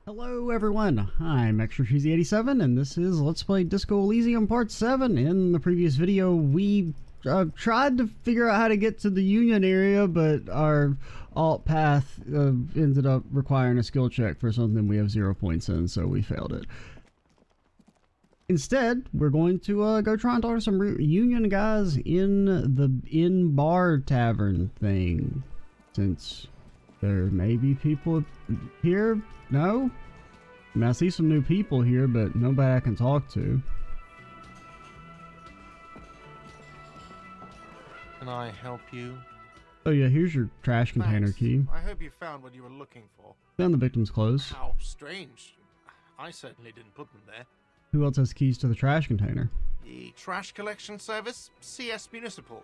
Hello everyone, I'm Extra Cheesy 87 and this is Let's Play Disco Elysium Part 7. In the previous video we tried to figure out how to get to the Union area, but our alt path ended up requiring a skill check for something we have 0 points in, so we failed it. Instead, we're going to go try and talk to some Union guys in the bar tavern thing, since there may be people here. No? I mean, I see some new people here, but nobody I can talk to. Can I help you? Oh yeah, here's your trash container key. I hope you found what you were looking for. Found the victim's clothes. How strange. I certainly didn't put them there. Who else has keys to the trash container? The trash collection service, CS Municipal.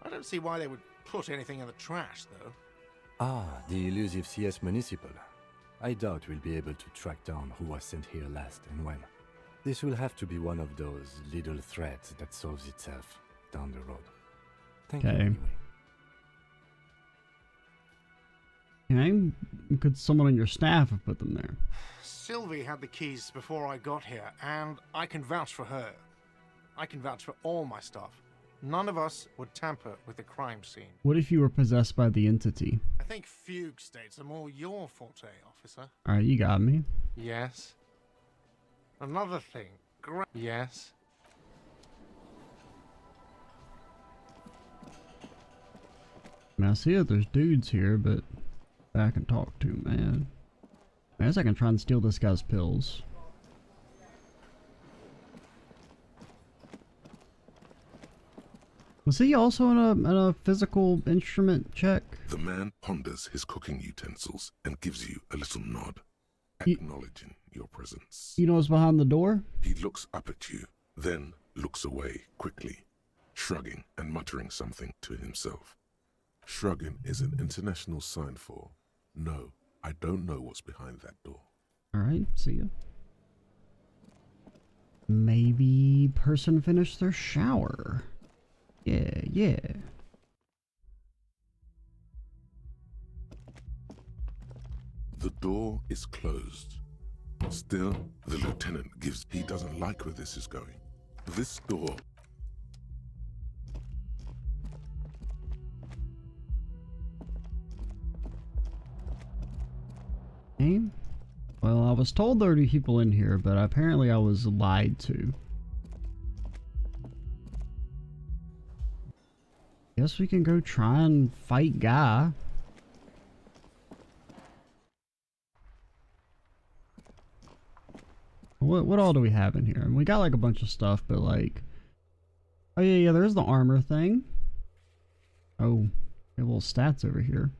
I don't see why they would put anything in the trash, though. Ah, the elusive CS Municipal. I doubt we'll be able to track down who was sent here last and when. This will have to be one of those little threads that solves itself down the road. Thank you anyway. Okay, could someone on your staff have put them there? Sylvie had the keys before I got here, and I can vouch for her. I can vouch for all my staff. None of us would tamper with the crime scene. What if you were possessed by the entity? I think fugue states are more your forte, officer. Alright, you got me. Yes. Another thing. Yes. I mean, I see that there's dudes here, but I can talk to, man. I guess I can try and steal this guy's pills. Was he also in a physical instrument check? The man ponders his cooking utensils and gives you a little nod, acknowledging your presence. You know what's behind the door? He looks up at you, then looks away quickly, shrugging and muttering something to himself. Shrugging is an international sign for, no, I don't know what's behind that door. Alright, see ya. Maybe person finished their shower. Yeah. The door is closed. Still, the lieutenant he doesn't like where this is going. This door. Okay. Well, I was told there would be people in here, but apparently I was lied to. Guess we can go try and fight Guy. What all do we have in here? And we got like a bunch of stuff, but like, oh yeah, there's the armor thing. Oh, we have little stats over here.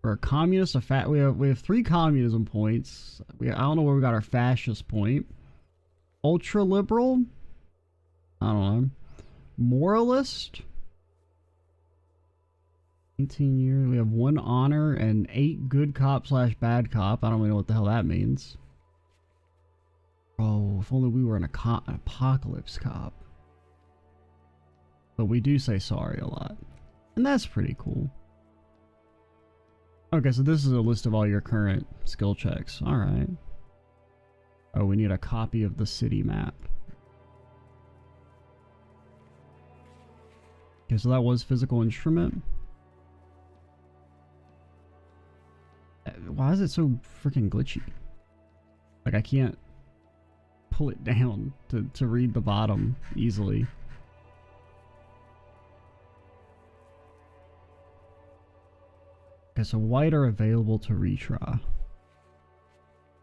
For a communist, we have 3 communism points. I don't know where we got our fascist point. Ultra liberal. I don't know. Moralist. 18 years. We have 1 honor and 8 good cop / bad cop. I don't really know what the hell that means. Oh, if only we were an apocalypse cop. But we do say sorry a lot. And that's pretty cool. Okay, so this is a list of all your current skill checks. Alright. Oh, we need a copy of the city map. Okay, so that was physical instrument. Why is it so freaking glitchy? Like, I can't pull it down to read the bottom easily. Okay, so white are available to retry.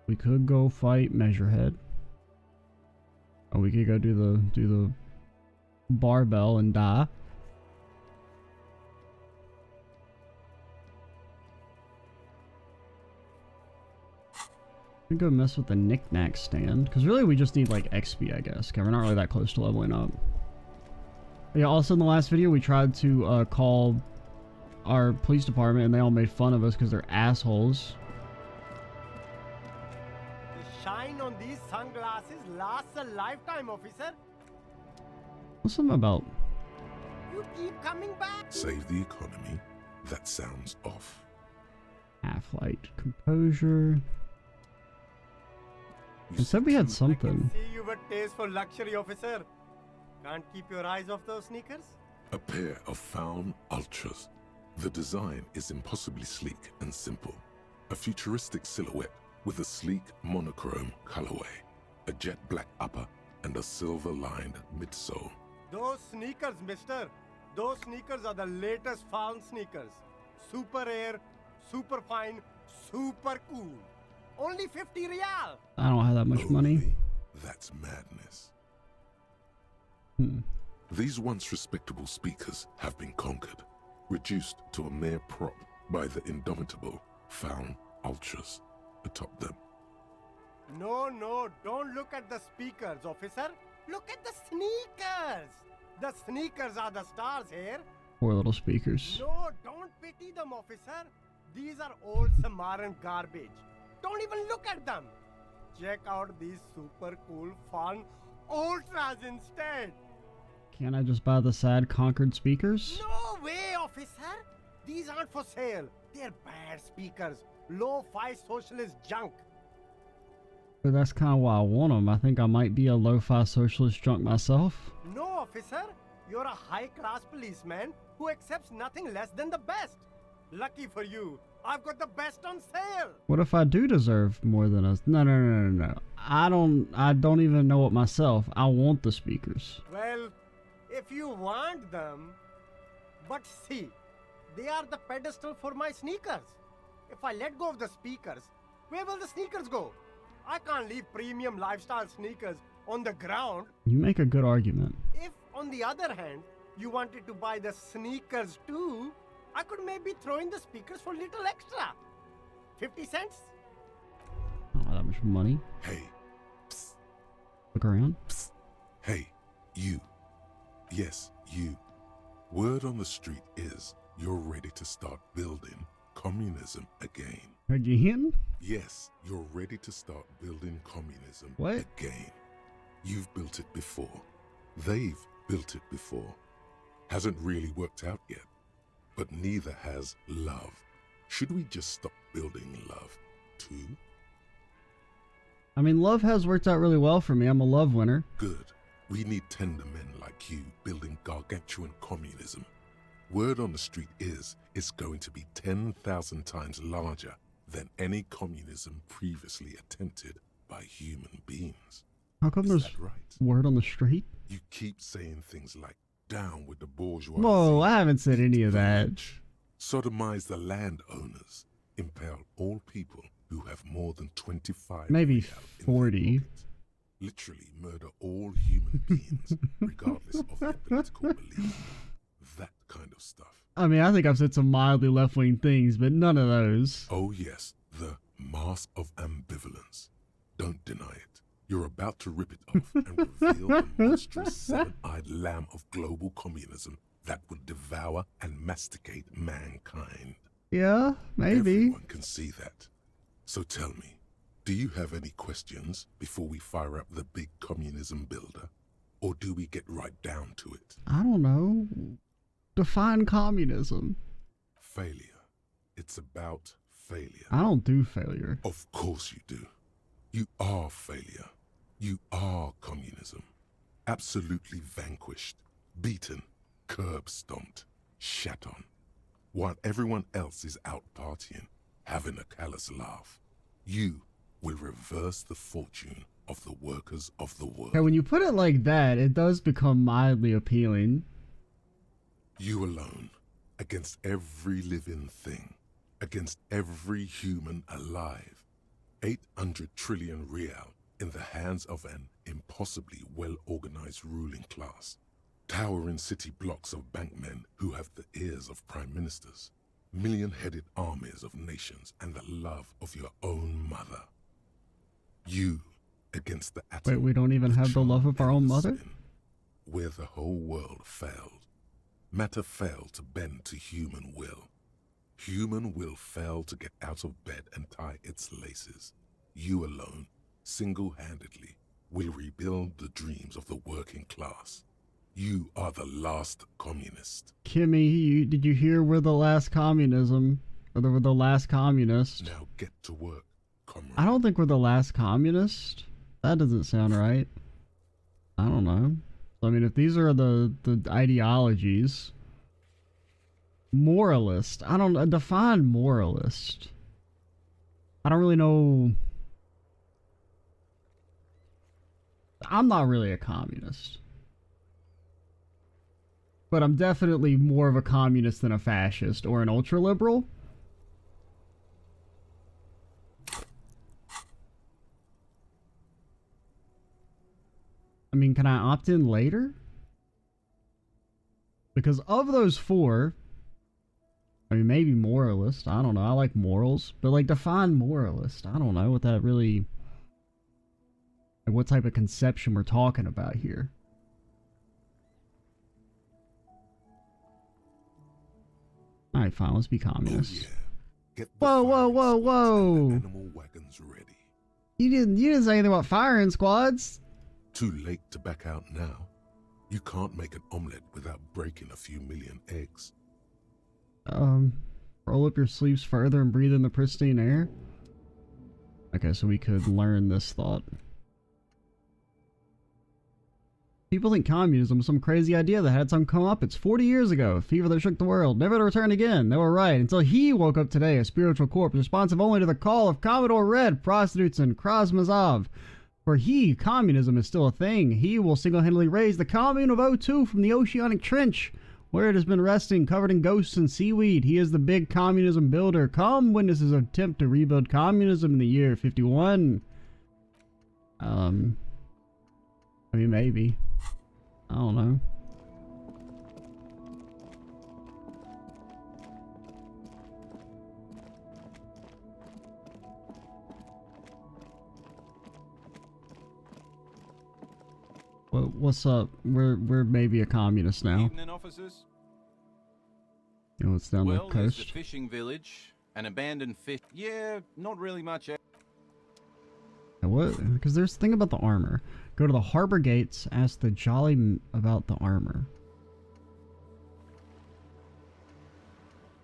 We could go fight Measurehead. Or we could go do the barbell and die. We could go mess with the knick-knack stand, because really we just need like XP, I guess. Okay, we're not really that close to leveling up. Yeah, also in the last video we tried to call our police department and they all made fun of us because they're assholes. The shine on these sunglasses lasts a lifetime, officer. What's something about? You keep coming back. Save the economy. That sounds off. Half-light composure. You It said we had I can something. see you have a taste for luxury, officer. Can't keep your eyes off those sneakers? A pair of Faun Ultras. The design is impossibly sleek and simple. A futuristic silhouette with a sleek monochrome colorway, a jet black upper, and a silver-lined midsole. Those sneakers, mister. Those sneakers are the latest found sneakers. Super air, super fine, super cool. Only 50 real. I don't have that much money. Only? That's madness. Hmm. These once respectable speakers have been conquered, reduced to a mere prop by the indomitable Faun Ultras atop them. No, don't look at the speakers, officer. Look at the sneakers. The sneakers are the stars here. Poor little speakers. No, don't pity them, officer. These are old Samaran garbage. Don't even look at them. Check out these super cool, fun ultras instead. Can't I just buy the sad Concord speakers? No way, officer. These aren't for sale. They're bad speakers. Low-fi socialist junk. But that's kind of why I want them. I think I might be a lo-fi socialist drunk myself. No, officer. You're a high-class policeman who accepts nothing less than the best. Lucky for you, I've got the best on sale. What if I do deserve more than us? No. I don't even know it myself. I want the speakers. Well, if you want them, but see, they are the pedestal for my sneakers. If I let go of the speakers, where will the sneakers go? I can't leave premium lifestyle sneakers on the ground. You make a good argument. If, on the other hand, you wanted to buy the sneakers too, I could maybe throw in the speakers for little extra. 50 cents? I don't have that much money. Hey, psst, Look around. psst. Hey, you. Yes, you. Word on the street is you're ready to start building communism again. Again? Yes, you're ready to start building communism What? again. You've built it before. They've built it before. Hasn't really worked out yet. But neither has love. Should we just stop building love, too? I mean, love has worked out really well for me. I'm a love winner. Good. We need tender men like you building gargantuan communism. Word on the street is it's going to be 10,000 times larger than any communism previously attempted by human beings. How come Is there's that right? word on the street? You keep saying things like, down with the bourgeoisie. Whoa, I haven't said any of the that. rich, sodomize the landowners, impale all people who have more than 25 Maybe real in their 40. pocket. Literally murder all human beings, regardless of their political beliefs. That kind of stuff. I mean, I think I've said some mildly left-wing things, but none of those. Oh yes, the mask of ambivalence. Don't deny it. You're about to rip it off and reveal the monstrous seven-eyed lamb of global communism that will devour and masticate mankind. Yeah, maybe. Everyone can see that. So tell me, do you have any questions before we fire up the big communism builder? Or do we get right down to it? I don't know. Define communism. Failure. It's about failure. I don't do failure. Of course you do. You are failure. You are communism. Absolutely vanquished, beaten, curb stomped, shat on. While everyone else is out partying, having a callous laugh, you will reverse the fortune of the workers of the world. Okay, when you put it like that, it does become mildly appealing. You alone, against every living thing, against every human alive. 800 trillion real in the hands of an impossibly well-organized ruling class. Towering city blocks of bankmen who have the ears of prime ministers. Million-headed armies of nations and the love of your own mother. You against the atom. Wait, we don't even have the love of our own mother? Spin, where the whole world failed. Matter failed to bend to human will. Human will failed to get out of bed and tie its laces. You alone, single-handedly, will rebuild the dreams of the working class. You are the last communist. Kimmy, did you hear we're the last communism? Or we're the last communist? Now get to work, comrade. I don't think we're the last communist. That doesn't sound right. I don't know. I mean, if these are the ideologies, moralist. I don't define moralist. I don't really know. I'm not really a communist. But I'm definitely more of a communist than a fascist or an ultra-liberal. I mean, can I opt in later? Because of those four, I mean, maybe moralist. I don't know. I like morals. But, like, define moralist. I don't know what that really... Like, what type of conception we're talking about here. Alright, fine. Let's be communists. Oh, yeah. Get the Whoa, whoa, firing whoa, squads and whoa. the animal wagons ready. You didn't say anything about firing squads. Too late to back out now. You can't make an omelette without breaking a few million eggs. Roll up your sleeves further and breathe in the pristine air. Okay, so we could learn this thought. People think communism is some crazy idea that had some come up. It's 40 years ago, a fever that shook the world, never to return again. They were right, until he woke up today, a spiritual corpse, responsive only to the call of Commodore Red, prostitutes, and Krasmazov. For he, communism is still a thing. He will single-handedly raise the commune of O2 from the oceanic trench, where it has been resting, covered in ghosts and seaweed. He is the big communism builder. Come, witness his attempt to rebuild communism in the year 51. I mean, maybe. I don't know. What's up? We're maybe a communist now. Evening, officers. You know, it's down Well, the there's coast. the fishing village, an abandoned fish. Yeah, not really much. What? Because there's the thing about the armor. Go to the harbor gates, ask the Jolly about the armor.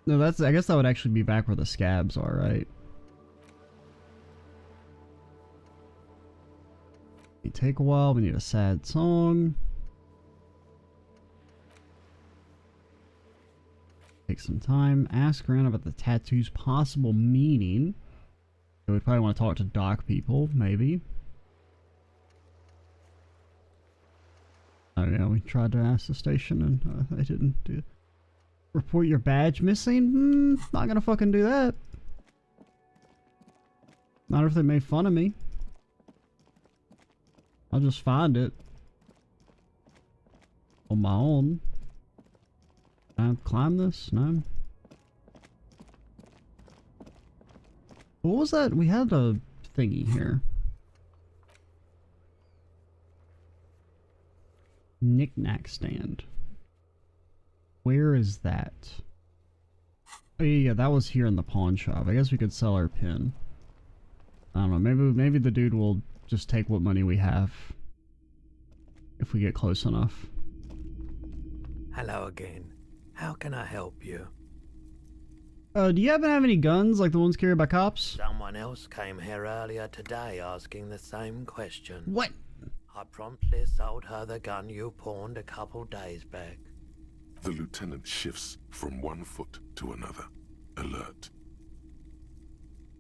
No, I guess that would actually be back where the scabs are, right? It take a while, we need a sad song. Take some time, ask around about the tattoo's possible meaning. So we'd probably want to talk to dock people, maybe. Oh yeah, we tried to ask the station and they didn't do. Report your badge missing? Not gonna fucking do that. Not if they made fun of me. I'll just find it. On my own. Can I climb this? No. What was that? We had a thingy here. Knick-knack stand. Where is that? Oh yeah, that was here in the pawn shop. I guess we could sell our pin. I don't know, maybe the dude will just take what money we have. If we get close enough. Hello again. How can I help you? Do you happen to have any guns like the ones carried by cops? Someone else came here earlier today asking the same question. What? I promptly sold her the gun you pawned a couple days back. The lieutenant shifts from one foot to another. Alert.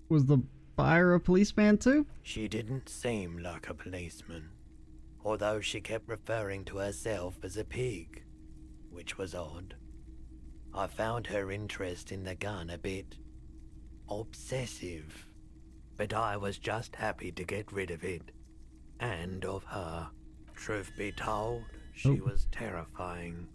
Was the buyer a policeman too? She didn't seem like a policeman, although she kept referring to herself as a pig, which was odd. I found her interest in the gun a bit obsessive, but I was just happy to get rid of it, and of her. Truth be told, she was terrifying.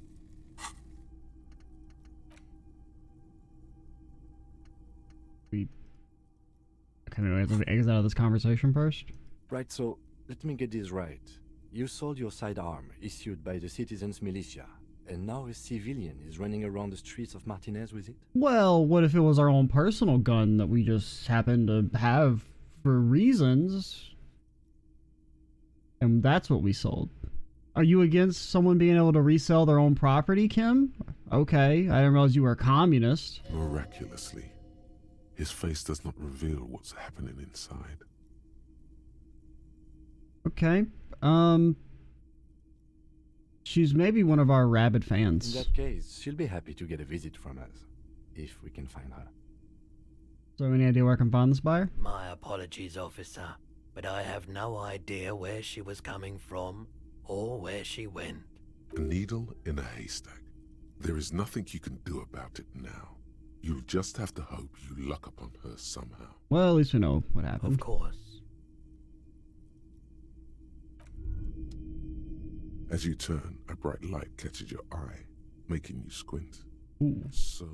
Okay, we have to exit out of this conversation first. Right, so let me get this right. You sold your sidearm, issued by the citizens' militia, and now a civilian is running around the streets of Martinez with it? Well, what if it was our own personal gun that we just happened to have for reasons? And that's what we sold. Are you against someone being able to resell their own property, Kim? Okay, I didn't realize you were a communist. Miraculously, his face does not reveal what's happening inside. Okay. She's maybe one of our rabid In fans. that case, she'll be happy to get a visit from us, if we can find her. So any idea where I can find this buyer? My apologies, officer, but I have no idea where she was coming from or where she went. A needle in a haystack. There is nothing you can do about it now. You'll just have to hope you luck upon her somehow. Well, at least we know what happened. Of course. As you turn, a bright light catches your eye, making you squint. Ooh, So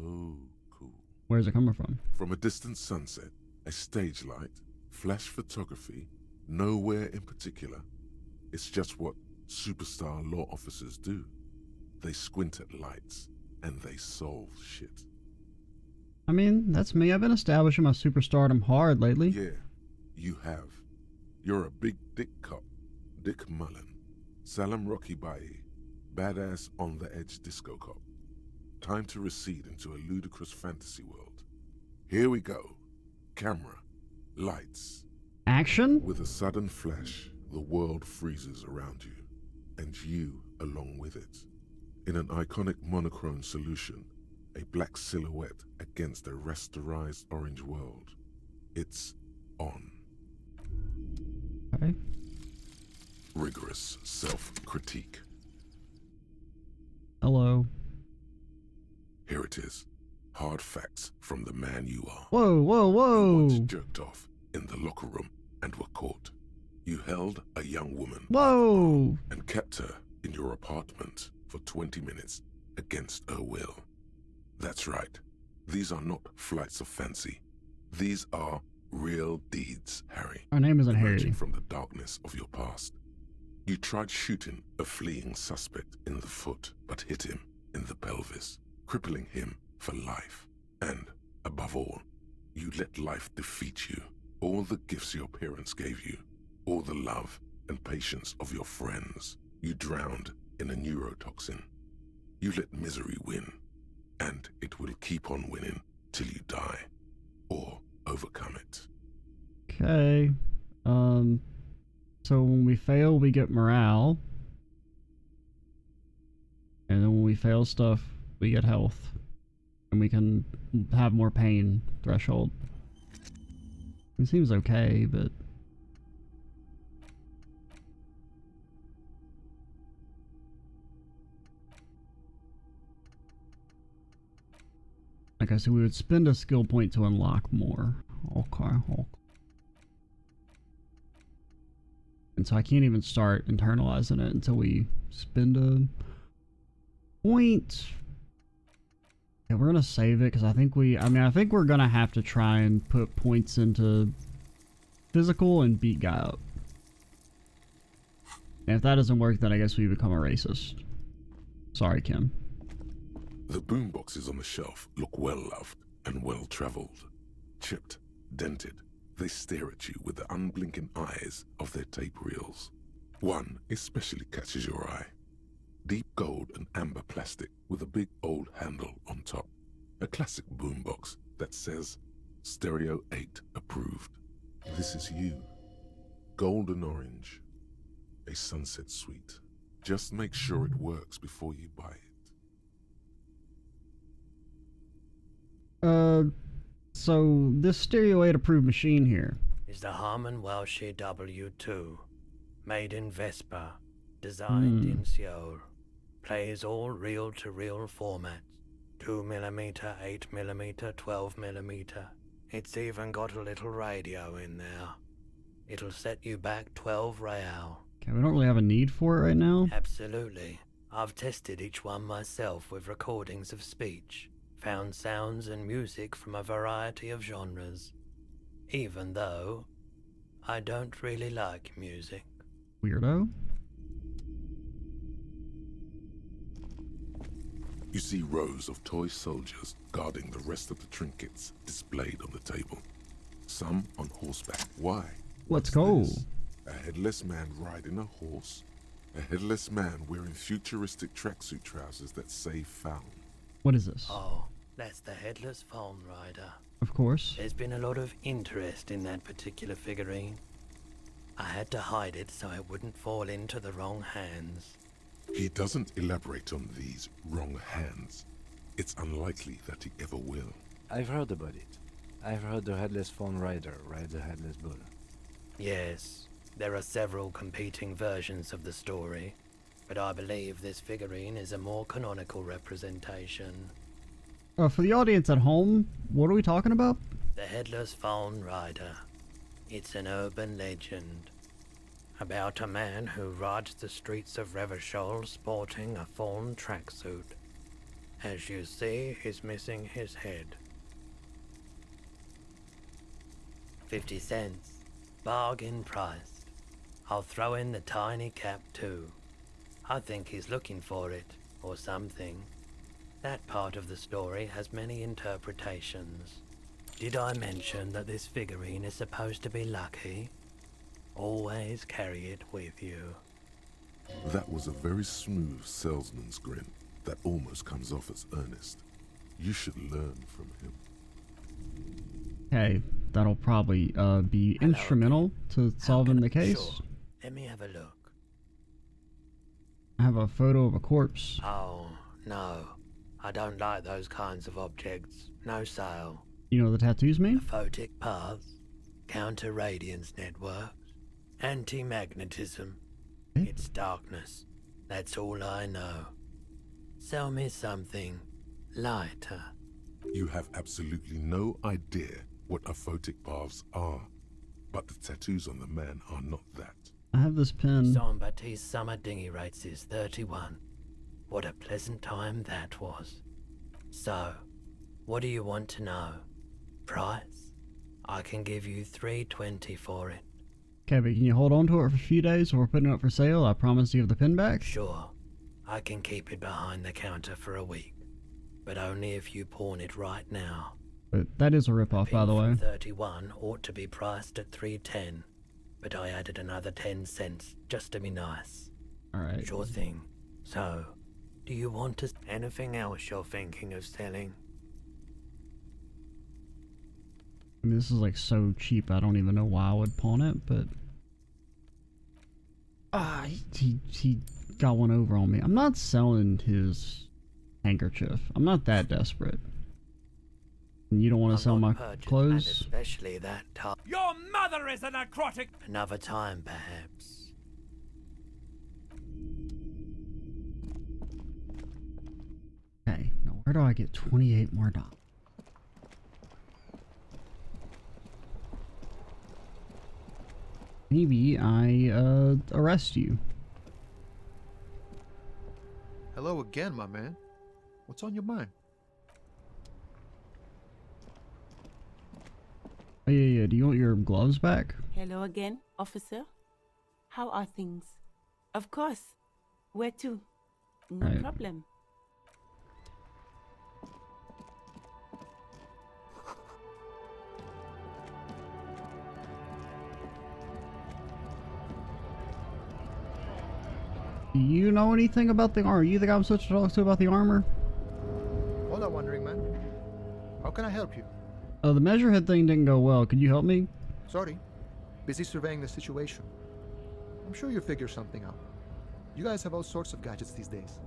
cool. where's it coming from? From a distant sunset, a stage light, flash photography, nowhere in particular. It's just what superstar law officers do. They squint at lights, and they solve shit. I mean, that's me. I've been establishing my superstardom hard lately. Yeah, you have. You're a big dick cop, Dick Mullen. Salam Rocky Bayi, badass on-the-edge disco cop. Time to recede into a ludicrous fantasy world. Here we go. Camera, lights. Action? With a sudden flash, the world freezes around you, and you along with it. In an iconic monochrome solution, a black silhouette against a rasterized orange world. It's on. Okay. Rigorous self-critique. Hello. Here it is. Hard facts from the man you are. Whoa, whoa, You whoa. once jerked off in the locker room and were caught. You held a young woman Whoa. and kept her in your apartment for 20 minutes against her will. That's right. These are not flights of fancy. These are real deeds, Harry. Our name isn't Emerging Harry. from the darkness of your past. You tried shooting a fleeing suspect in the foot, but hit him in the pelvis, crippling him for life. And, above all, you let life defeat you. All the gifts your parents gave you, all the love and patience of your friends, you drowned in a neurotoxin. You let misery win, and it will keep on winning till you die, or overcome it. Okay. So when we fail, we get morale. And then when we fail stuff, we get health. And we can have more pain threshold. It seems okay, but... Like I said, we would spend a skill point to unlock more. Okay. And so I can't even start internalizing it until we spend a point. Yeah, we're gonna save it because I think I think we're gonna have to try and put points into physical and beat guy up. And if that doesn't work, then I guess we become a racist. Sorry, Kim. The boomboxes on the shelf look well-loved and well-traveled. Chipped, dented, they stare at you with the unblinking eyes of their tape reels. One especially catches your eye. Deep gold and amber plastic with a big old handle on top. A classic boombox that says, Stereo 8 approved. This is you. Golden orange. A sunset suite. Just make sure it works before you buy it. So this Stereo 8 approved machine here. Is the Harman Welshie W2, made in Vespa, designed in Seoul. Plays all reel-to-reel formats. 2mm, 8mm, 12mm. It's even got a little radio in there. It'll set you back 12 real. Okay, we don't really have a need for it right now. Absolutely. I've tested each one myself with recordings of speech. Found sounds and music from a variety of genres. Even though I don't really like music. Weirdo. You see rows of toy soldiers guarding the rest of the trinkets displayed on the table. Some on horseback. Why? Let's go. This? A headless man riding a horse. A headless man wearing futuristic tracksuit trousers that say found. What is this? Oh, that's the Headless Phone Rider. Of course. There's been a lot of interest in that particular figurine. I had to hide it so it wouldn't fall into the wrong hands. He doesn't elaborate on these wrong hands. It's unlikely that he ever will. I've heard about it. I've heard the Headless Fawn Rider rides a Headless Bull. Yes, there are several competing versions of the story, but I believe this figurine is a more canonical representation. For the audience at home, what are we talking about? The Headless Fawn Rider. It's an urban legend about a man who rides the streets of Revachol sporting a fawn tracksuit. As you see, he's missing his head. 50 cents. Bargain priced. I'll throw in the tiny cap too. I think he's looking for it, or something. That part of the story has many interpretations. Did I mention that this figurine is supposed to be lucky? Always carry it with you. That was a very smooth salesman's grin that almost comes off as earnest. You should learn from him. Hey, that'll probably be Hello instrumental to solving the case. Sure. Let me have a look. I have a photo of a corpse. Oh, no. I don't like those kinds of objects. No sale. You know what the tattoos mean? Photic paths, counter-radiance networks, anti-magnetism. Eh? It's darkness. That's all I know. Sell me something lighter. You have absolutely no idea what aphotic paths are, but the tattoos on the man are not that. I have this pin. Jean-Baptiste summer dinghy rates is 31. What a pleasant time that was. So, what do you want to know? Price? I can give you $3.20 for it. Okay, but can you hold on to it for a few days so we're putting it up for sale? I promise to give the pin back. Sure, I can keep it behind the counter for a week, but only if you pawn it right now. But that is a ripoff, by the way. Pin from 31 ought to be priced at $3.10, but I added another 10 cents just to be nice. Alright. Sure thing. So, do you want to... anything else you're thinking of selling? I mean, this is like so cheap, I don't even know why I would pawn it, but... he got one over on me. I'm not selling his handkerchief. I'm not that desperate. And you don't want to sell my clothes? Especially that time. Your mother is a necrotic! Another time, perhaps. Okay, now where do I get 28 more dollars? Maybe I, arrest you. Hello again, my man. What's on your mind? Oh, yeah, do you want your gloves back? Hello again, officer. How are things? Of course. Where to? No Right. problem. Do you know anything about the armor? You think I'm supposed to talk to about the armor? Hola, wandering man. How can I help you? The measurehead thing didn't go well. Could you help me? Sorry. Busy surveying the situation. I'm sure you'll figure something out. You guys have all sorts of gadgets these days.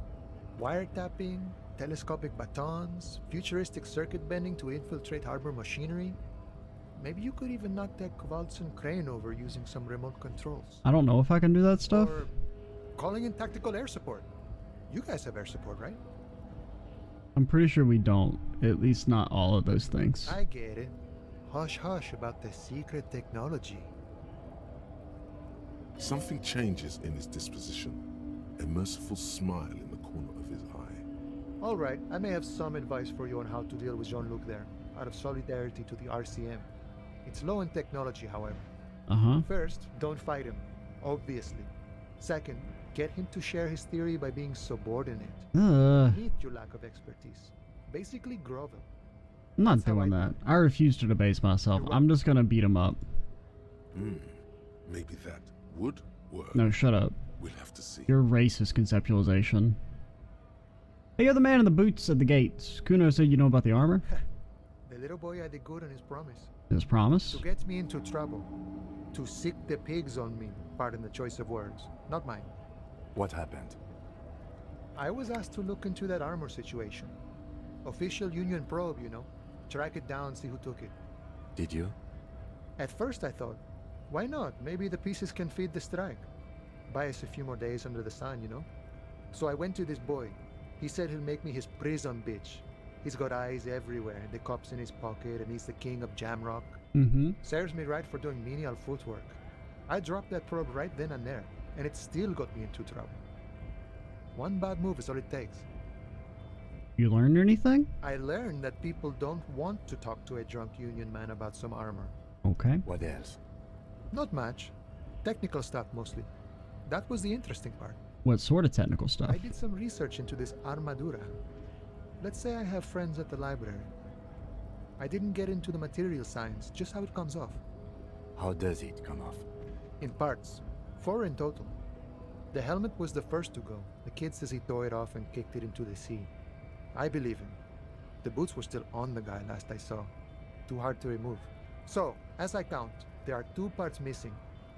Wiretapping, telescopic batons, futuristic circuit bending to infiltrate harbor machinery. Maybe you could even knock that Kowalson crane over using some remote controls. I don't know if I can do that stuff. Or calling in tactical air support. You guys have air support, right? I'm pretty sure we don't. At least not all of those things. I get it. Hush hush about the secret technology. Something changes in his disposition. A merciful smile in the corner of his eye. All right, I may have some advice for you on how to deal with Jean-Luc there, out of solidarity to the RCM. It's low in technology, however. Uh-huh. First, don't fight him, obviously. Second, get him to share his theory by being subordinate. Meet your lack of expertise. Basically grovel. I'm not That's how doing I that. I refuse to debase myself. You're I'm just gonna beat him up. Maybe that would work. No, shut up. We'll have to see. Your racist conceptualization. Hey, you're the man in the boots at the gates. Kuno said you know about the armor? The little boy had it good on his promise. His promise? To get me into trouble. To sick the pigs on me, pardon the choice of words, not mine. What happened? I was asked to look into that armor situation. Official Union probe, you know. Track it down, see who took it. Did you? At first I thought, why not? Maybe the pieces can feed the strike. Buy us a few more days under the sun, you know? So I went to this boy. He said he'll make me his prison bitch. He's got eyes everywhere, the cops in his pocket, and he's the king of Jamrock. Mm-hmm. Serves me right for doing menial footwork. I dropped that probe right then and there, and it still got me into trouble. One bad move is all it takes. You learned anything? I learned that people don't want to talk to a drunk Union man about some armor. Okay. What else? Not much. Technical stuff mostly. That was the interesting part. What sort of technical stuff? I did some research into this armadura. Let's say I have friends at the library. I didn't get into the material science, just how it comes off. How does it come off? In parts. 4 in total. The helmet was the first to go. The kid says he tore it off and kicked it into the sea. I believe him. The boots were still on the guy last I saw. Too hard to remove. So, as I count, there are 2 parts missing.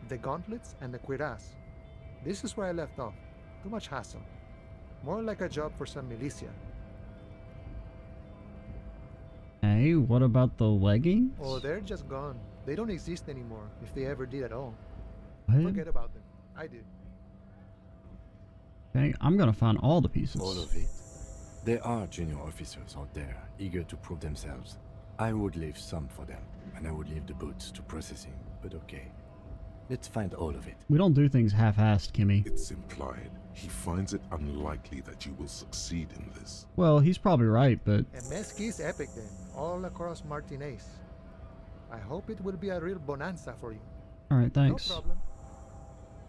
The gauntlets and the cuirass. This is where I left off. Too much hassle. More like a job for some militia. Hey, what about the leggings? Oh, they're just gone. They don't exist anymore, if they ever did at all. What? Forget about them. I did. Okay, I'm gonna find all the pieces. All of it? There are junior officers out there, eager to prove themselves. I would leave some for them, and I would leave the boots to processing, but okay. Let's find all of it. We don't do things half-assed, Kimmy. It's implied. He finds it unlikely that you will succeed in this. Well, he's probably right, but... A mesqui's epic then, all across Martinez. I hope it will be a real bonanza for you. Alright, thanks. No problem.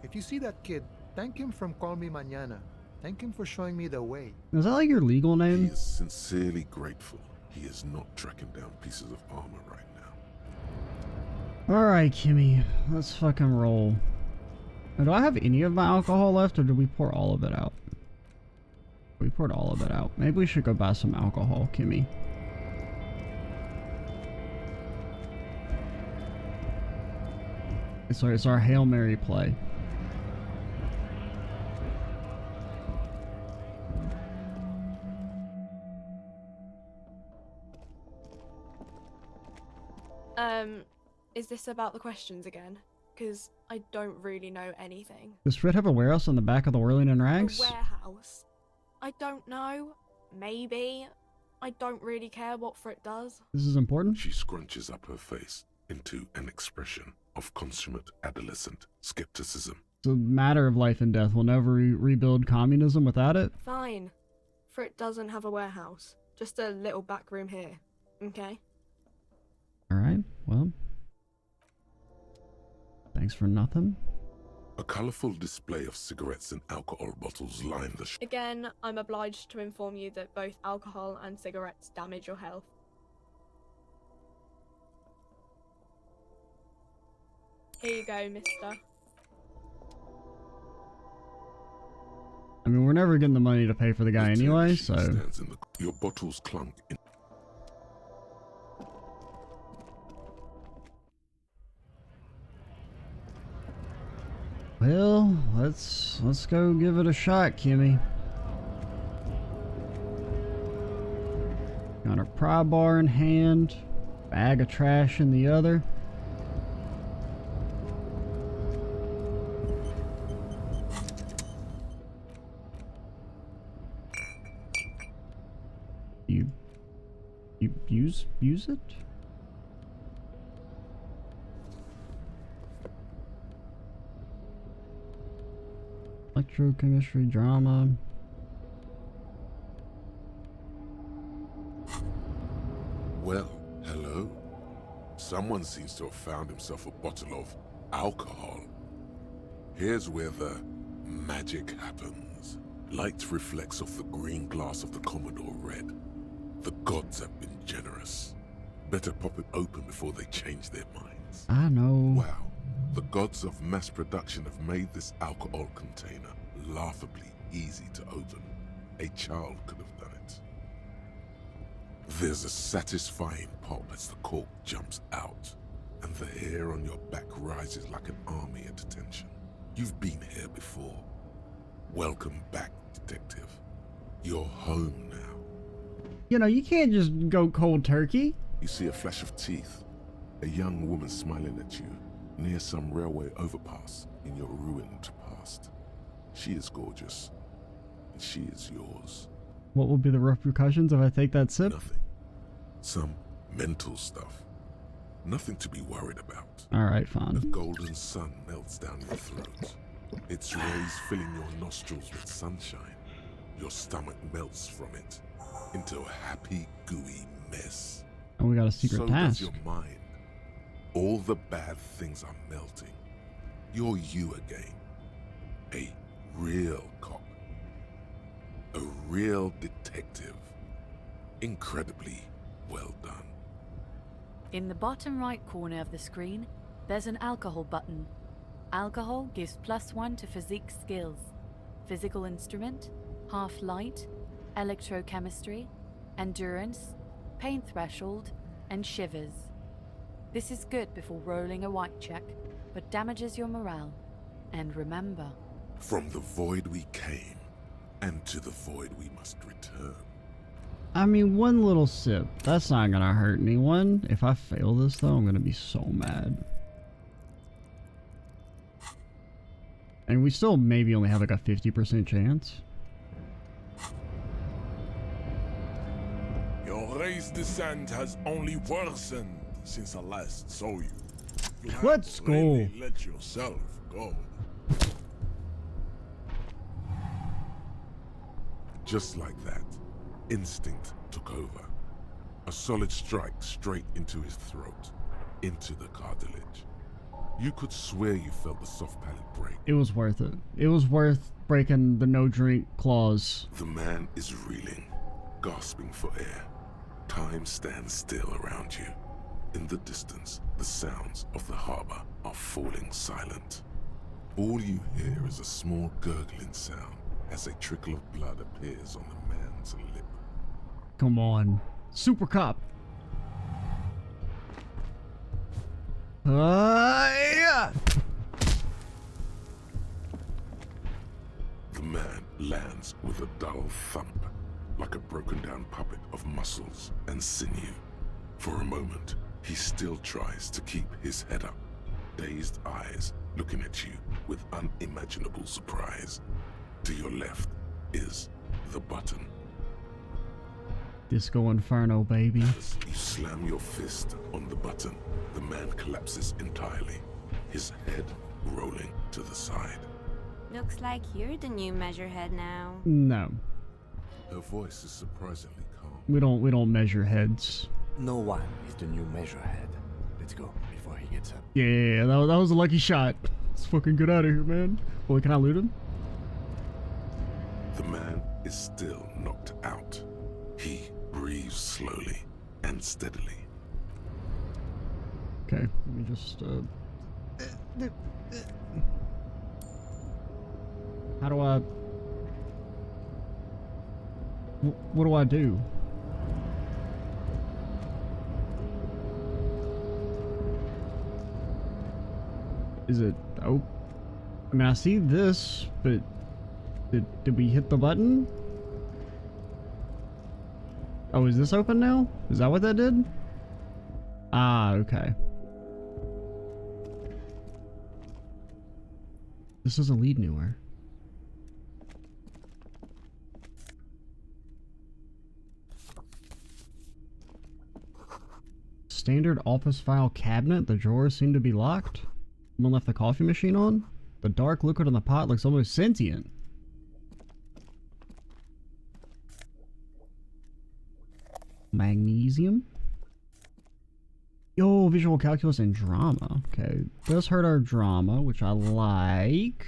If you see that kid, thank him from Call Me Mañana. Thank him for showing me the way. Is that like your legal He name? is sincerely grateful. He is not tracking down pieces of armor right now. Alright, Kimmy. Let's fucking roll. Now, do I have any of my alcohol left, or did we pour all of it out? We poured all of it out. Maybe we should go buy some alcohol, Kimmy. It's our Hail Mary play. Is this about the questions again? Because I don't really know anything. Does Fred have a warehouse on the back of the Whirling and Rags? A warehouse? I don't know. Maybe. I don't really care what Frit does. This is important? She scrunches up her face into an expression of consummate adolescent skepticism. It's a matter of life and death. We'll never rebuild communism without it. Fine. Frit doesn't have a warehouse. Just a little back room here. Okay? Alright, well. Thanks for nothing. A colourful display of cigarettes and alcohol bottles line the Again, I'm obliged to inform you that both alcohol and cigarettes damage your health. Here you go, mister. I mean, we're never getting the money to pay for the guy anyway, so... stands in the, your bottles clunk in. Well, let's go give it a shot, Kimmy. Got a pry bar in hand, bag of trash in the other. You use it? Electrochemistry, drama. Well, hello. Someone seems to have found himself a bottle of alcohol. Here's where the magic happens. Light reflects off the green glass of the Commodore Red. The gods have been generous. Better pop it open before they change their minds. I know. Wow. The gods of mass production have made this alcohol container laughably easy to open. A child could have done it. There's a satisfying pop as the cork jumps out. and the hair on your back rises like an army at attention. You've been here before. Welcome back, detective. You're home now. You know, you can't just go cold turkey. You see a flash of teeth, a young woman smiling at you near some railway overpass in your ruined past. She is gorgeous, and she is yours. What will be the repercussions if I take that sip? Nothing. Some mental stuff. Nothing to be worried about. Alright, fine. The golden sun melts down your throat. Its rays filling your nostrils with sunshine. Your stomach melts from it into a happy, gooey mess. And we got a secret task. So does your mind. All the bad things are melting. You're you again. A real cop. A real detective. Incredibly well done. In the bottom right corner of the screen, there's an alcohol button. Alcohol gives +1 to physique skills. Physical instrument, half light, electrochemistry, endurance, pain threshold, and shivers. This is good before rolling a white check, but damages your morale. And remember, from the void we came, and to the void we must return. I mean, one little sip. That's not gonna hurt anyone. If I fail this, though, I'm gonna be so mad. And we still maybe only have like a 50% chance. Your race descent has only worsened since I last saw you. You have Let's go. really let yourself go. Just like that, instinct took over. A solid strike straight into his throat, into the cartilage. You could swear you felt the soft palate break. It was worth it. It was worth breaking the no-drink clause. The man is reeling, gasping for air. Time stands still around you. In the distance, the sounds of the harbor are falling silent. All you hear is a small gurgling sound as a trickle of blood appears on the man's lip. Come on. Super cop. Yeah. The man lands with a dull thump, like a broken down puppet of muscles and sinew. For a moment, he still tries to keep his head up, dazed eyes looking at you with unimaginable surprise. To your left is the button. Disco Inferno, baby. As you slam your fist on the button, the man collapses entirely, his head rolling to the side. Looks like you're the new measurehead now. No. Her voice is surprisingly calm. We don't measure heads. No one is the new measurehead. Let's go before he gets up. Yeah, that was a lucky shot. Let's fucking get out of here, man. Boy, can I loot him? The man is still knocked out. He breathes slowly and steadily. Okay, let me just how do I what do I do? Is it oh, I mean I see this, but did we hit the button? Oh, is this open now? Is that what that did? Ah, okay. This doesn't lead anywhere. Standard office file cabinet. The drawers seem to be locked. Someone left the coffee machine on. The dark liquid in the pot looks almost sentient. Magnesium. Yo, visual calculus and drama. Okay, does hurt our drama, which I like.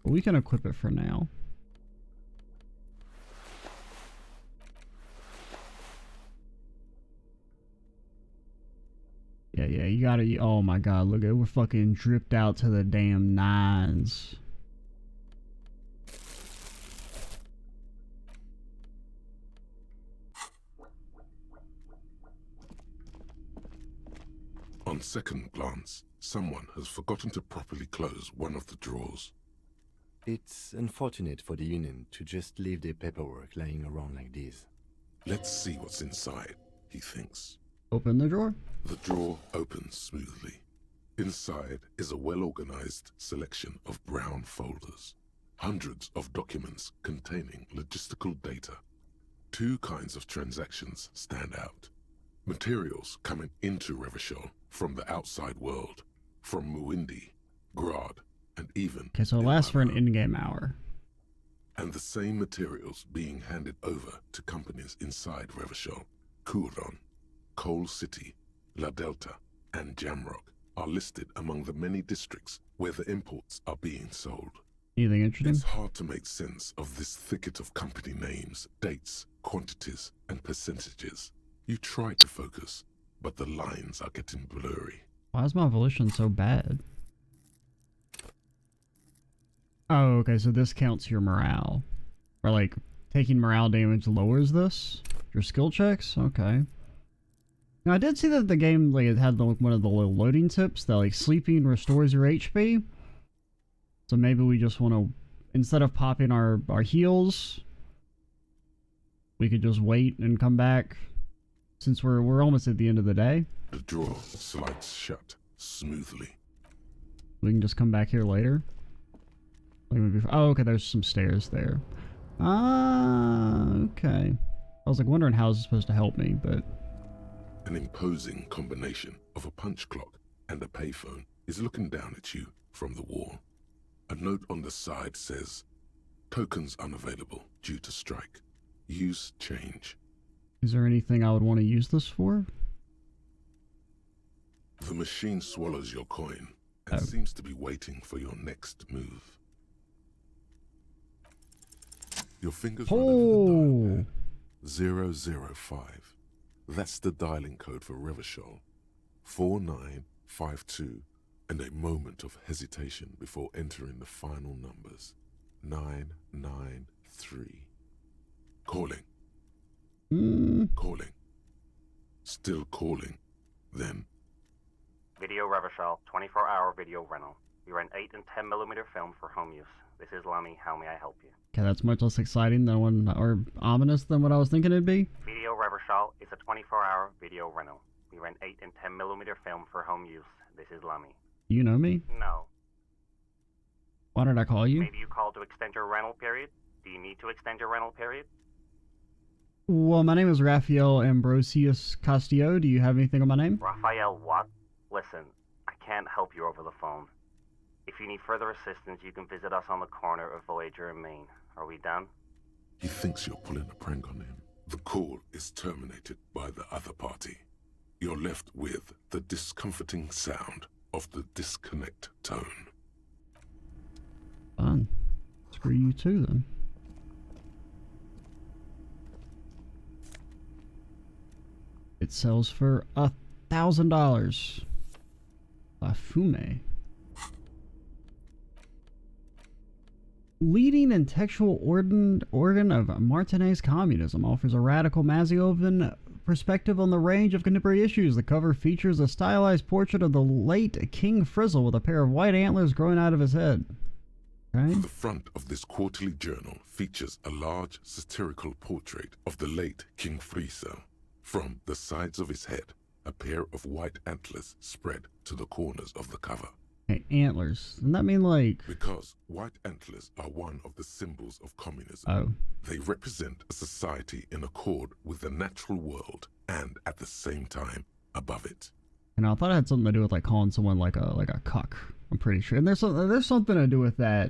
But we can equip it for now. Yeah, you gotta. Oh my god, look at it. We're fucking dripped out to the damn nines. second glance, someone has forgotten to properly close one of the drawers. It's unfortunate for the Union to just leave their paperwork lying around like this. Let's see what's inside, he thinks. Open the drawer. The drawer opens smoothly. Inside is a well-organized selection of brown folders. Hundreds of documents containing logistical data. Two kinds of transactions stand out. Materials coming into Revachol from the outside world, from Muindi, Grad, and even... Okay, so it lasts for an in-game hour. And the same materials being handed over to companies inside Revachol, Kuron, Coal City, La Delta, and Jamrock are listed among the many districts where the imports are being sold. Anything interesting? It's hard to make sense of this thicket of company names, dates, quantities, and percentages. You try to focus, but the lines are getting blurry. Why is my volition so bad? Oh, okay, so this counts your morale. Or like, taking morale damage lowers this? Your skill checks? Okay. Now, I did see that the game, like, it had one of the little loading tips that, like, sleeping restores your HP. So maybe we just want to, instead of popping our heals, we could just wait and come back, since we're almost at the end of the day. The drawer slides shut smoothly. We can just come back here later. Like maybe, oh, okay, there's some stairs there. Ah, okay. I was like wondering how this is supposed to help me, but... An imposing combination of a punch clock and a payphone is looking down at you from the wall. A note on the side says, "Tokens unavailable due to strike. Use change." Is there anything I would want to use this for? The machine swallows your coin and seems to be waiting for your next move. Your fingers run over the dial pad. 005. That's the dialing code for Revachol. 4952. And a moment of hesitation before entering the final numbers. 993. Calling. Calling. Still calling. Then... Video Revachol, 24-hour video rental. We rent 8 and 10mm film for home use. This is Lummy. How may I help you? Okay, that's much less exciting than or ominous than what I was thinking it'd be. Video Revachol is a 24-hour video rental. We rent 8 and 10mm film for home use. This is Lummy. You know me? No. Why did I call you? Maybe you called to extend your rental period? Do you need to extend your rental period? Well, my name is Raphael Ambrosius Castillo. Do you have anything on my name? Raphael what? Listen, I can't help you over the phone. If you need further assistance, you can visit us on the corner of Voyager and Main. Are we done? He thinks you're pulling a prank on him. The call is terminated by the other party. You're left with the discomforting sound of the disconnect tone. Fun. Screw you too, then. It sells for $1,000. Bafume. Leading intellectual organ of Martinez communism offers a radical Maziovan perspective on the range of contemporary issues. The cover features a stylized portrait of the late King Frizzle with a pair of white antlers growing out of his head. Okay. The front of this quarterly journal features a large satirical portrait of the late King Frizzle. From the sides of his head, a pair of white antlers spread to the corners of the cover. Hey, antlers. Doesn't that mean like... Because white antlers are one of the symbols of communism. Oh. They represent a society in accord with the natural world and, at the same time, above it. And I thought it had something to do with like calling someone like a cuck. I'm pretty sure. And there's something to do with that,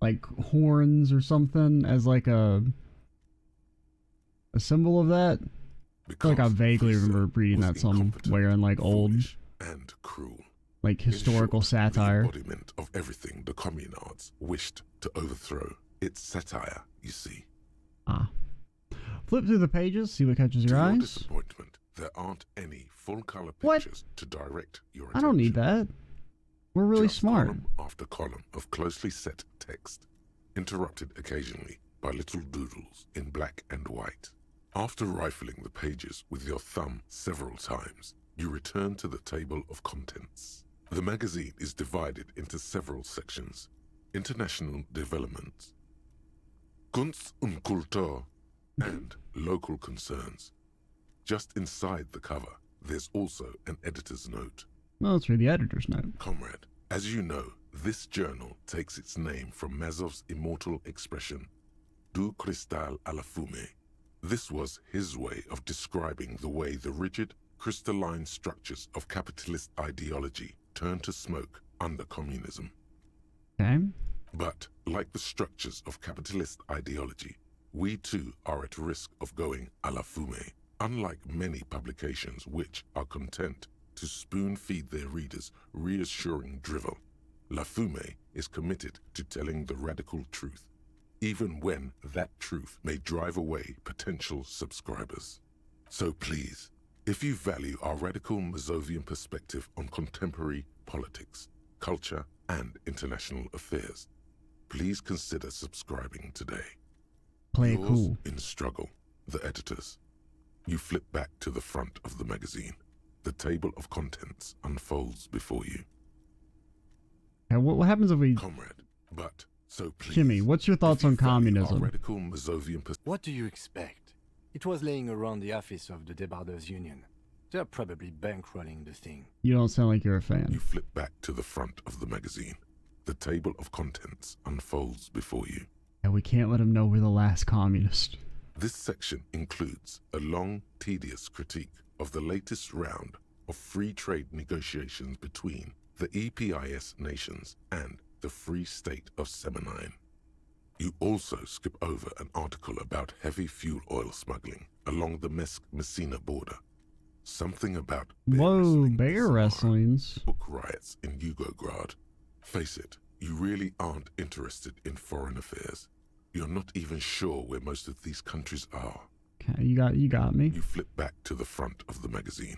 like horns or something as like a symbol of that. I feel like I vaguely remember reading that somewhere in like old and cruel. Like historical satire. The embodiment of everything the communards wished to overthrow. It's satire, you see. Ah. Flip through the pages, see what catches your to eyes. Your disappointment, there aren't any full-color pictures to direct your attention. I don't need that. We're really Just smart. Column after column of closely set text, interrupted occasionally by little doodles in black and white. After rifling the pages with your thumb several times, You return to the table of contents. The magazine is divided into several sections. International development, Kunst und Kultur, and local concerns. Just inside the cover, there's also an editor's note. Well, let's read the editor's note. Comrade, as you know, this journal takes its name from Mazov's immortal expression, Du cristal à la fumée. This was his way of describing the way the rigid, crystalline structures of capitalist ideology turn to smoke under communism. Okay. But, like the structures of capitalist ideology, we too are at risk of going à la fumée. Unlike many publications which are content to spoon-feed their readers reassuring drivel, La Fumée is committed to telling the radical truth, even when that truth may drive away potential subscribers. So please, if you value our radical Mazovian perspective on contemporary politics, culture, and international affairs, please consider subscribing today. Play it Yours cool. in struggle, the editors. You flip back to the front of the magazine. The table of contents unfolds before you. And what happens if we... Comrade, but so please... Jimmy, what's your thoughts on communism? Radical Mazovian What do you expect? It was laying around the office of the Debarders Union. They're probably bankrolling the thing. You don't sound like you're a fan. You flip back to the front of the magazine. The table of contents unfolds before you. And we can't let him know we're the last communist. This section includes a long, tedious critique of the latest round of free trade negotiations between the EPIS nations and the Free State of Semenine. You also skip over an article about heavy fuel oil smuggling along the Messina border. Something about bear wrestlings. Book riots in Yugograd. Face it, you really aren't interested in foreign affairs. You're not even sure where most of these countries are. Okay, you got me. You flip back to the front of the magazine.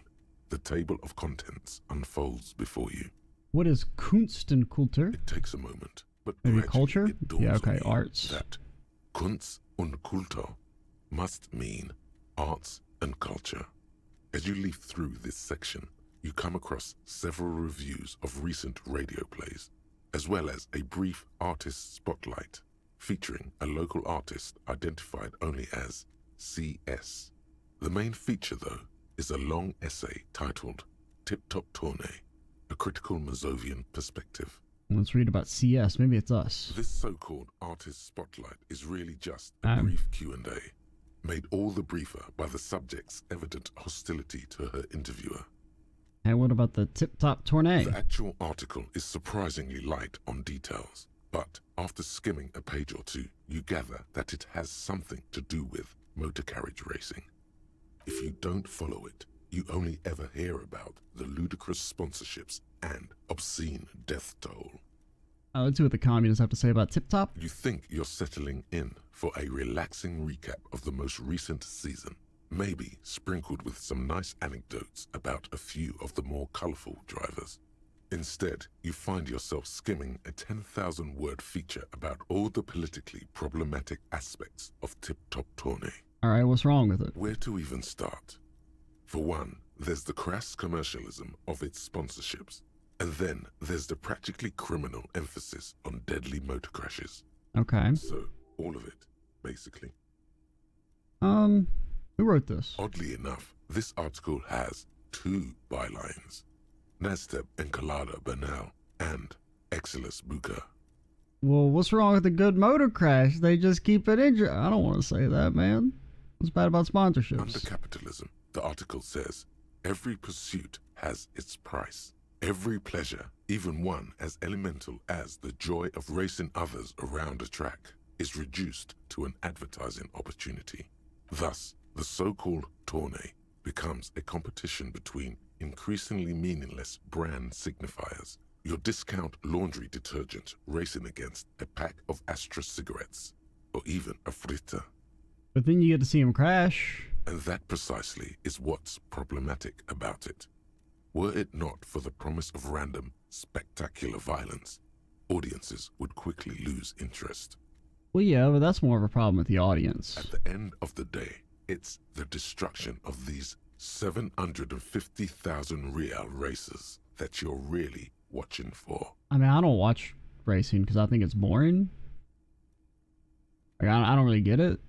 The table of contents unfolds before you. What is Kunst und Kultur? It takes a moment, but maybe gradually culture? it dawns Yeah, okay, on you arts. that Kunst und Kultur must mean arts and culture. As you leaf through this section, you come across several reviews of recent radio plays, as well as a brief artist spotlight featuring a local artist identified only as CS. The main feature, though, is a long essay titled Tip Top Tournée, a critical Mazovian perspective. Let's read about CS. Maybe it's us. This so-called artist spotlight is really just a brief Q&A, made all the briefer by the subject's evident hostility to her interviewer. And what about the tip-top tournée? The actual article is surprisingly light on details, but after skimming a page or two, you gather that it has something to do with motor carriage racing. If you don't follow it, you only ever hear about the ludicrous sponsorships and obscene death toll. Let's see what the communists have to say about Tip Top. You think you're settling in for a relaxing recap of the most recent season, maybe sprinkled with some nice anecdotes about a few of the more colorful drivers. Instead, you find yourself skimming a 10,000-word feature about all the politically problematic aspects of Tip Top Tournée. Alright, what's wrong with it? Where to even start? For one, there's the crass commercialism of its sponsorships, and then there's the practically criminal emphasis on deadly motor crashes. Okay. So, all of it, basically. Who wrote this? Oddly enough, this article has 2 bylines. Nasteb Encolada Bernal and Exilus Buka. Well, what's wrong with the good motor crash? They just keep it injured. I don't want to say that, man. What's bad about sponsorships? Under capitalism, the article says, every pursuit has its price. Every pleasure, even one as elemental as the joy of racing others around a track, is reduced to an advertising opportunity. Thus, the so-called tournée becomes a competition between increasingly meaningless brand signifiers. Your discount laundry detergent racing against a pack of Astra cigarettes, or even a Fritta. But then you get to see him crash. And that precisely is what's problematic about it. Were it not for the promise of random, spectacular violence, audiences would quickly lose interest. Well, yeah, but that's more of a problem with the audience. At the end of the day, it's the destruction of these 750,000 real races that you're really watching for. I mean, I don't watch racing because I think it's boring. Like, I don't really get it.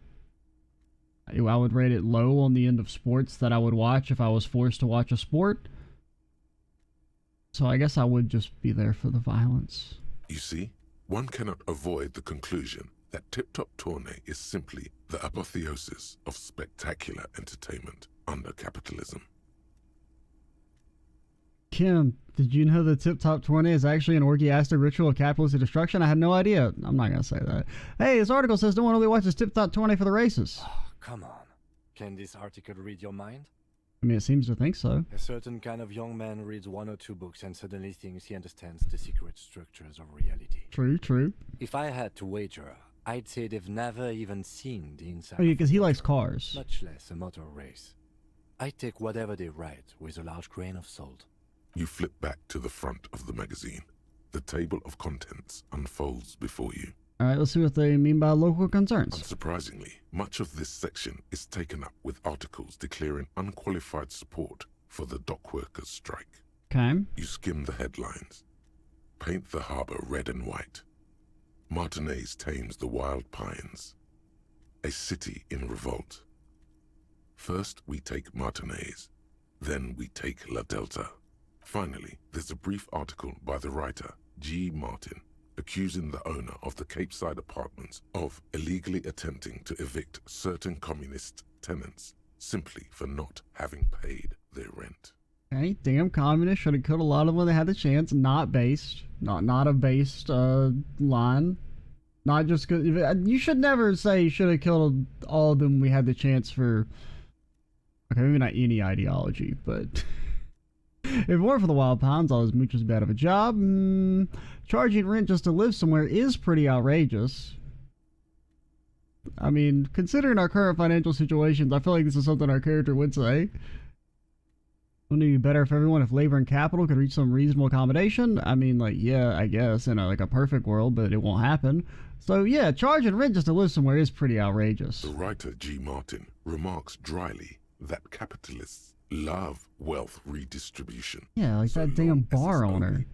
I would rate it low on the end of sports that I would watch if I was forced to watch a sport. So I guess I would just be there for the violence. You see, one cannot avoid the conclusion that Tip Top Tourney is simply the apotheosis of spectacular entertainment under capitalism. Kim, did you know the Tip Top 20 is actually an orgiastic ritual of capitalist destruction? I had no idea. I'm not going to say that. Hey, this article says no one only watches Tip Top 20 for the races. Oh, come on. Can this article read your mind? I mean, it seems to think so. A certain kind of young man reads 1 or 2 books and suddenly thinks he understands the secret structures of reality. True, true. If I had to wager, I'd say they've never even seen the inside. Oh, yeah, because he likes cars. Much less a motor race. I take whatever they write with a large grain of salt. You flip back to the front of the magazine. The table of contents unfolds before you. All right, let's see what they mean by local concerns. Unsurprisingly, much of this section is taken up with articles declaring unqualified support for the dock workers' strike. Okay. You skim the headlines. Paint the harbor red and white. Martinez tames the wild pines. A city in revolt. First we take Martinez, then we take La Delta. Finally, there's a brief article by the writer, G. Martin, accusing the owner of the Cape Side apartments of illegally attempting to evict certain communist tenants simply for not having paid their rent. Okay, damn communists should have killed a lot of them when they had the chance. Not based. Not a based line. Not just because you should never say you should have killed all of them when we had the chance for. Okay, maybe not any ideology, but if it weren't for the wild pines, all those moochers would be out of a job. Charging rent just to live somewhere is pretty outrageous. I mean, considering our current financial situations, I feel like this is something our character would say. Wouldn't it be better if everyone, if labor and capital could reach some reasonable accommodation? I mean, like, yeah, I guess, in a perfect world, but it won't happen. So, yeah, charging rent just to live somewhere is pretty outrageous. The writer G. Martin remarks dryly that capitalists love wealth redistribution. Yeah, like that damn bar owner,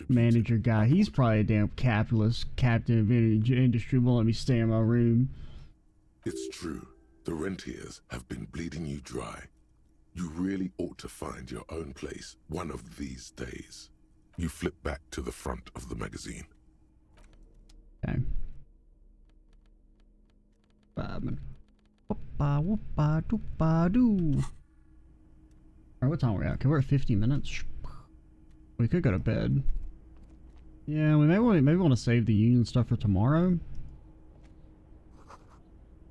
manager guy. He's probably a damn capitalist, captain of industry. Won't let me stay in my room. It's true. The rentiers have been bleeding you dry. You really ought to find your own place one of these days. You flip back to the front of the magazine. Okay. Whoopah-whoopah-doopah-doo. Alright, what time are we at? Okay, we're at 50 minutes. We could go to bed. Yeah, we maybe want to save the union stuff for tomorrow.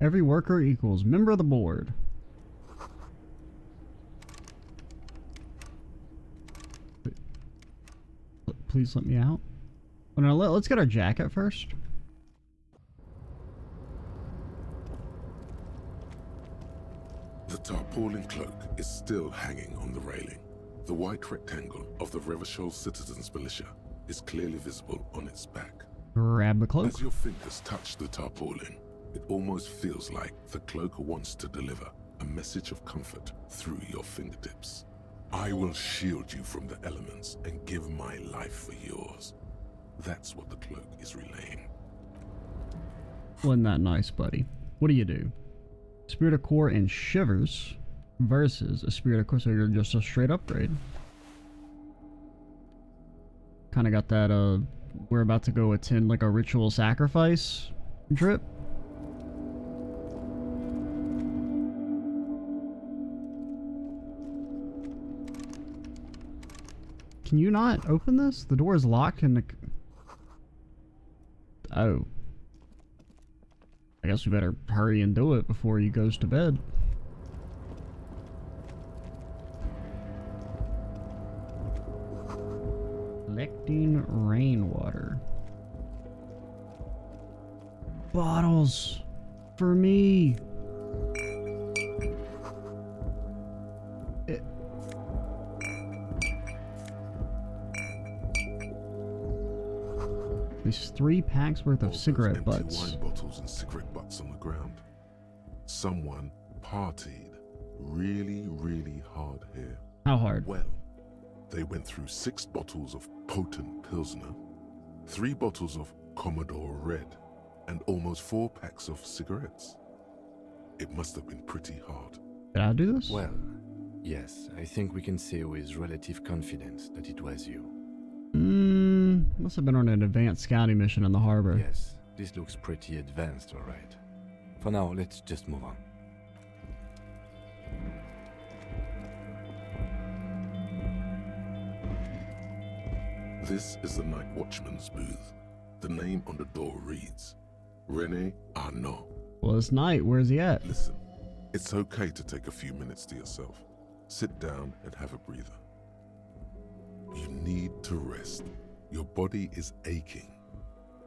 Every worker equals member of the board. Please let me out. Oh, no, let's get our jacket first. The tarpaulin cloak is still hanging on the railing. The white rectangle of the Revachol Citizens Militia is clearly visible on its back. Grab the cloak. As your fingers touch the tarpaulin, it almost feels like the cloak wants to deliver a message of comfort through your fingertips. I will shield you from the elements and give my life for yours. That's what the cloak is relaying. Wasn't that nice, buddy? What do you do? Spirit of Core and Shivers versus a Spirit of Core, so you're just a straight upgrade. Kind of got that, we're about to go attend like a ritual sacrifice drip. Can you not open this? The door is locked and the... Oh. I guess we better hurry and do it before he goes to bed. Collecting rainwater. Bottles. For me. There's 3 packs worth of cigarette butts. Wine bottles and cigarette butts on the ground. Someone partied really, really hard here. How hard? Well, they went through 6 bottles of potent Pilsner, 3 bottles of Commodore Red, and almost 4 packs of cigarettes. It must have been pretty hard. Did I do this? Well, yes, I think we can say with relative confidence that it was you. Must have been on an advanced scouting mission in the harbor. Yes, this looks pretty advanced, alright. For now, let's just move on. This is the night watchman's booth. The name on the door reads, Rene Arnaud. Well, it's night. Where's he at? Listen, it's okay to take a few minutes to yourself. Sit down and have a breather. You need to rest. Your body is aching.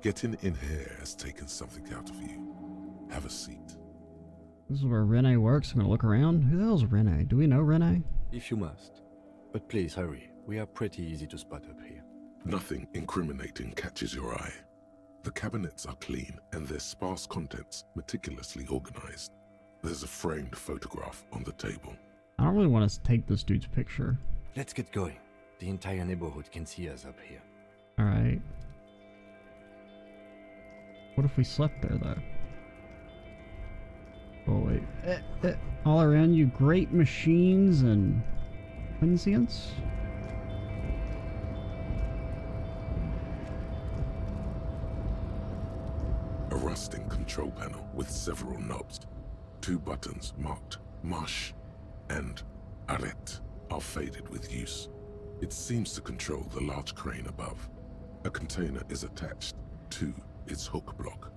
Getting in here has taken something out of you. Have a seat. This is where Rene works. I'm gonna look around. Who the hell's Rene? Do we know Rene? If you must. But please hurry. We are pretty easy to spot up here. Nothing incriminating catches your eye. The cabinets are clean and their sparse contents meticulously organized. There's a framed photograph on the table. I don't really want to take this dude's picture. Let's get going. The entire neighborhood can see us up here. Alright. What if we slept there, though? Oh, wait. All around you, great machines and Quincients? A rusting control panel with several knobs. 2 buttons marked Marche and Arrête are faded with use. It seems to control the large crane above. A container is attached to its hook block.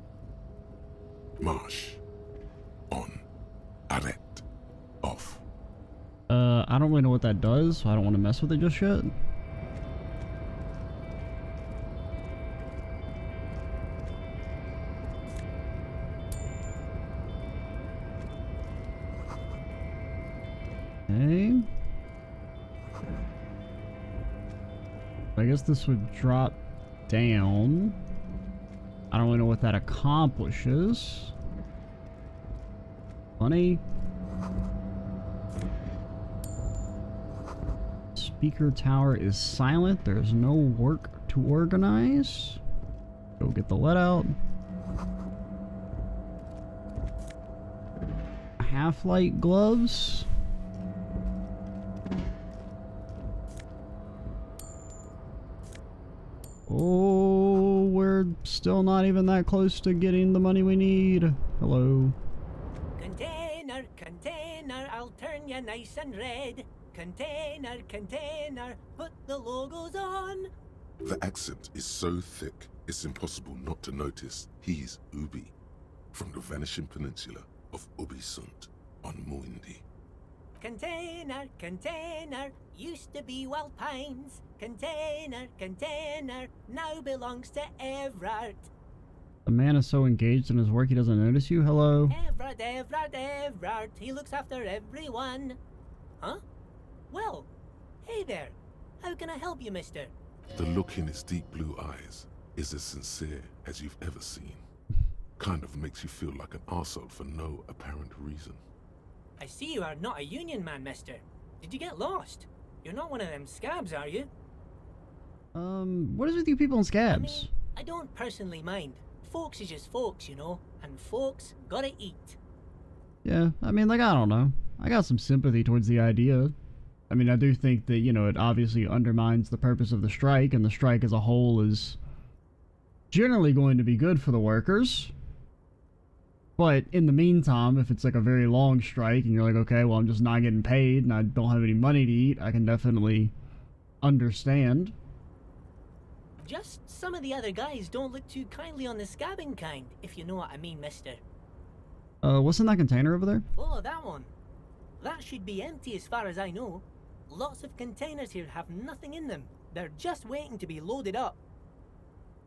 Marche. On. Arrête. Off. I don't really know what that does, so I don't want to mess with it just yet. Okay. I guess this would drop down. I don't really know what that accomplishes. Funny. Speaker tower is silent. There's no work to organize. Go get the lead out. Half-light gloves. Oh, we're still not even that close to getting the money we need. Hello. Container, container, I'll turn you nice and red. Container, container, put the logos on. The accent is so thick, it's impossible not to notice he's Ubi, from the vanishing peninsula of Ubisunt on Muindi. Container, container, used to be Wild Pines. Container, container, now belongs to Everard. The man is so engaged in his work he doesn't notice you. Hello. Everard, Everard, Everard, he looks after everyone. Huh? Well, hey there. How can I help you, mister? The look in his deep blue eyes is as sincere as you've ever seen. Kind of makes you feel like an arsehole for no apparent reason. I see you are not a union man, mister. Did you get lost? You're not one of them scabs, are you? What is with you people in scabs? I don't personally mind. Folks is just folks, you know, and folks gotta eat. Yeah, I mean, like, I don't know. I got some sympathy towards the idea. I mean, I do think that, you know, it obviously undermines the purpose of the strike, and the strike as a whole is generally going to be good for the workers. But in the meantime, if it's like a very long strike and you're like, okay, well, I'm just not getting paid and I don't have any money to eat, I can definitely understand. Just some of the other guys don't look too kindly on the scabbing kind, if you know what I mean, mister. What's in that container over there? Oh, that one. That should be empty as far as I know. Lots of containers here have nothing in them. They're just waiting to be loaded up.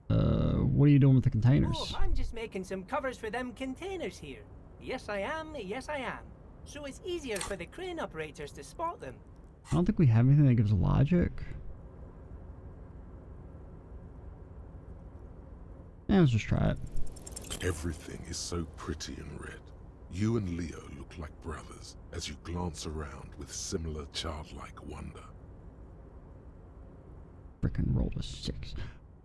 What are you doing with the containers? Oh, I'm just making some covers for them containers here. Yes, I am. Yes, I am. So it's easier for the crane operators to spot them. I don't think we have anything that gives logic. Yeah, let's just try it. Everything is so pretty and red. You and Leo look like brothers as you glance around with similar childlike wonder. Frickin' roll a 6.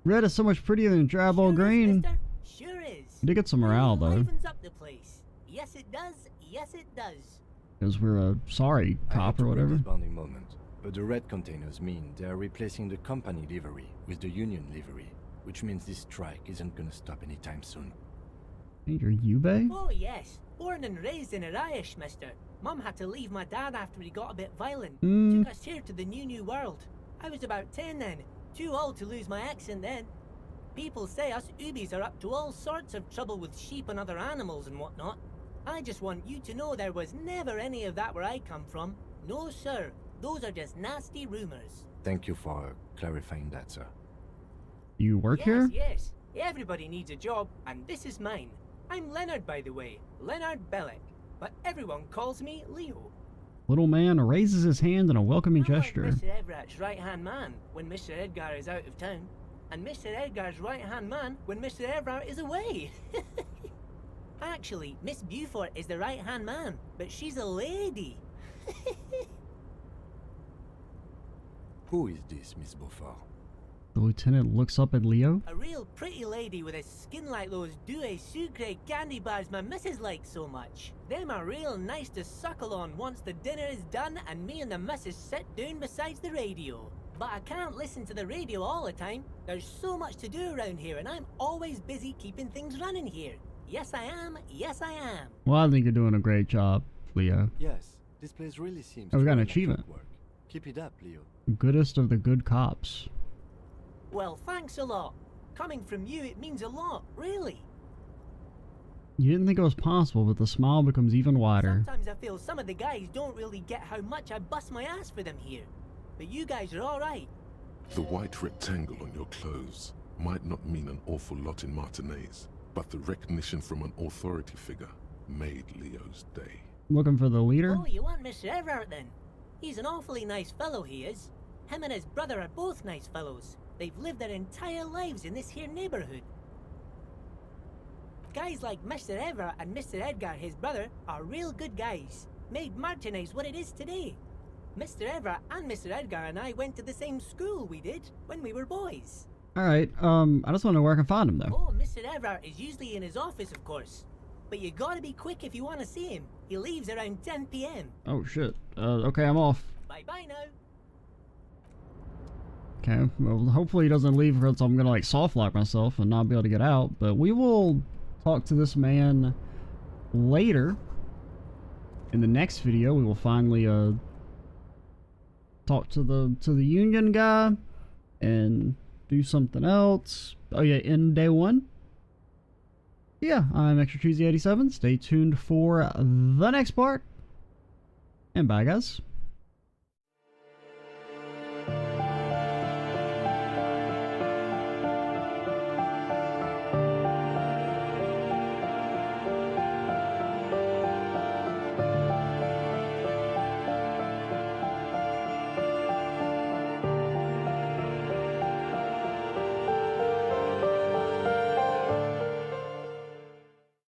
Red is so much prettier than dryball Sure green. Is, mister. Sure is. We did get some morale though, Livens up the place. Yes, it does. Yes, it does. because we're a sorry I cop hate to or bring whatever. this bonding moment, but the red containers mean they are replacing the company livery with the union livery, which means this strike isn't gonna stop anytime soon. Hey, you're Yubei? Oh, yes. Born and raised in Arish, mister. Mum had to leave my dad after he got a bit violent. Took us here to the new world. I was about 10 then. Too old to lose my accent then. People say us Ubis are up to all sorts of trouble with sheep and other animals and whatnot. I just want you to know there was never any of that where I come from. No, sir. Those are just nasty rumors. Thank you for clarifying that, sir. You work here? Yes. Everybody needs a job, and this is mine. I'm Leonard, by the way. Leonard Bellick. But everyone calls me Leo. Little man raises his hand in a welcoming I'm gesture. like Mr. Everett's right-hand man when Mr. Edgar is out of town. And Mr. Edgar's right-hand man when Mr. Everett is away. Actually, Miss Beaufort is the right-hand man, but she's a lady. Who is this, Miss Beaufort? The lieutenant looks up at Leo. A real pretty lady with a skin like those Douai Sucre candy bars my missus likes so much. Them are real nice to suckle on once the dinner is done and me and the missus sit down beside the radio. But I can't listen to the radio all the time. There's so much to do around here and I'm always busy keeping things running here. Yes, I am. Yes, I am. Well, I think you're doing a great job, Leo. Yes, this place really seems Oh, we to got an run like achievement. clockwork. Keep it up, Leo. Goodest of the good cops. Well, thanks a lot. Coming from you, it means a lot, really. You didn't think it was possible, but the smile becomes even wider. Sometimes I feel some of the guys don't really get how much I bust my ass for them here. But you guys are alright. The white rectangle on your clothes might not mean an awful lot in Martinez, but the recognition from an authority figure made Leo's day. Looking for the leader? Oh, you want Mr. Everett then? He's an awfully nice fellow, he is. Him and his brother are both nice fellows. They've lived their entire lives in this here neighborhood. Guys like Mr. Everett and Mr. Edgar, his brother, are real good guys. Made Martinez what it is today. Mr. Everett and Mr. Edgar and I went to the same school we did when we were boys. Alright, I just want to know where I can find him, though. Oh, Mr. Everett is usually in his office, of course. But you gotta be quick if you want to see him. He leaves around 10 p.m. Oh, shit. Okay, I'm off. Bye-bye now. Okay, well, hopefully he doesn't leave, or else I'm gonna, like, soft lock myself and not be able to get out. But we will talk to this man later. In the next video, we will finally, talk to the union guy and do something else. Oh yeah, in day 1. Yeah, I'm Extra Cheesy 87. Stay tuned for the next part. And bye, guys.